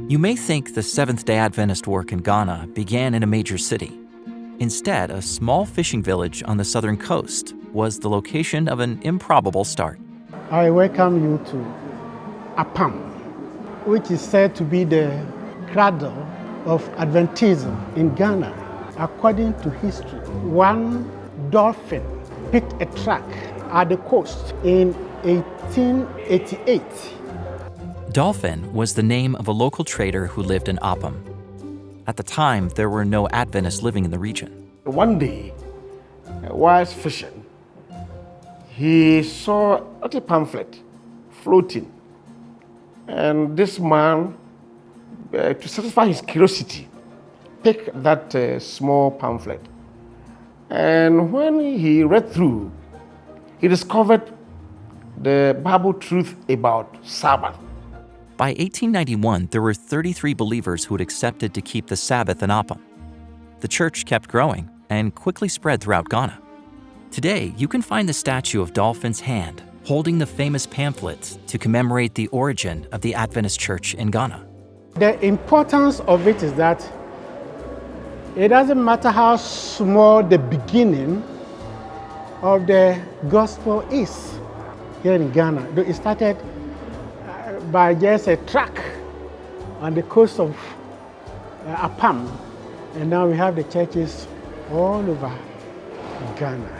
You may think the Seventh-day Adventist work in Ghana began in a major city. Instead, a small fishing village on the southern coast was the location of an improbable start. I welcome you to Apam, which is said to be the cradle of Adventism in Ghana. According to history, one dolphin picked a track at the coast in 1888. Dolphin was the name of a local trader who lived in Apam. At the time, there were no Adventists living in the region. One day, while fishing, he saw a pamphlet floating. And this man, to satisfy his curiosity, picked that small pamphlet. And when he read through, he discovered the Bible truth about Sabbath. By 1891, there were 33 believers who had accepted to keep the Sabbath in Apam. The church kept growing and quickly spread throughout Ghana. Today, you can find the statue of Dolphin's hand holding the famous pamphlet to commemorate the origin of the Adventist Church in Ghana. The importance of it is that it doesn't matter how small the beginning of the gospel is here in Ghana. It started by just a track on the coast of Apam, and now we have the churches all over Ghana.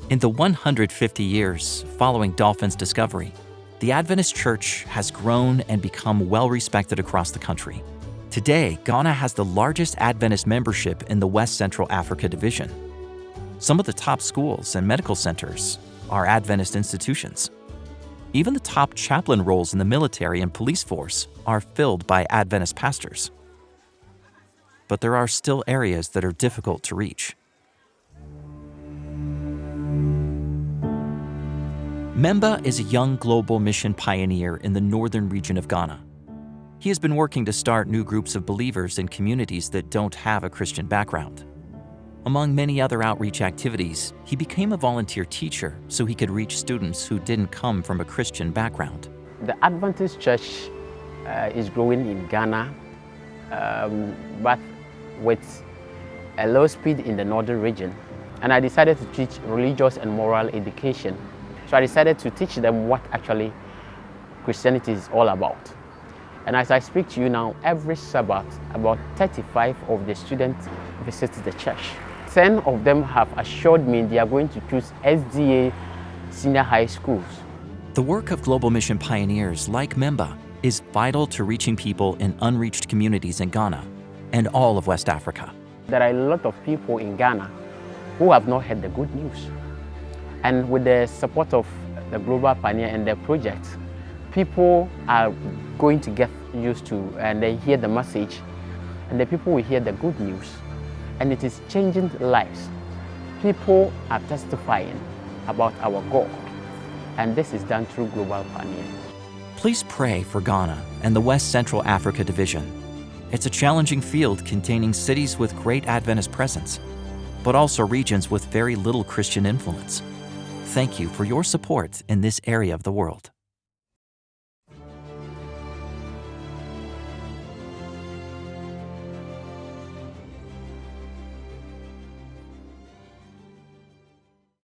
In the 150 years following Dolphin's discovery, the Adventist Church has grown and become well-respected across the country. Today, Ghana has the largest Adventist membership in the West Central Africa Division. Some of the top schools and medical centers are Adventist institutions. Even the top chaplain roles in the military and police force are filled by Adventist pastors. But there are still areas that are difficult to reach. Memba is a young global mission pioneer in the northern region of Ghana. He has been working to start new groups of believers in communities that don't have a Christian background. Among many other outreach activities, he became a volunteer teacher so he could reach students who didn't come from a Christian background. The Adventist Church is growing in Ghana, but with a low speed in the northern region. And I decided to teach religious and moral education. So I decided to teach them what actually Christianity is all about. And as I speak to you now, every Sabbath, about 35 of the students visit the church. 10 of them have assured me they are going to choose SDA senior high schools. The work of global mission pioneers like Memba is vital to reaching people in unreached communities in Ghana and all of West Africa. There are a lot of people in Ghana who have not heard the good news. And with the support of the Global Pioneer and their project, people are going to get used to and they hear the message, and the people will hear the good news, and it is changing lives. People are testifying about our God, and this is done through Global Pioneer. Please pray for Ghana and the West Central Africa Division. It's a challenging field containing cities with great Adventist presence, but also regions with very little Christian influence. Thank you for your support in this area of the world.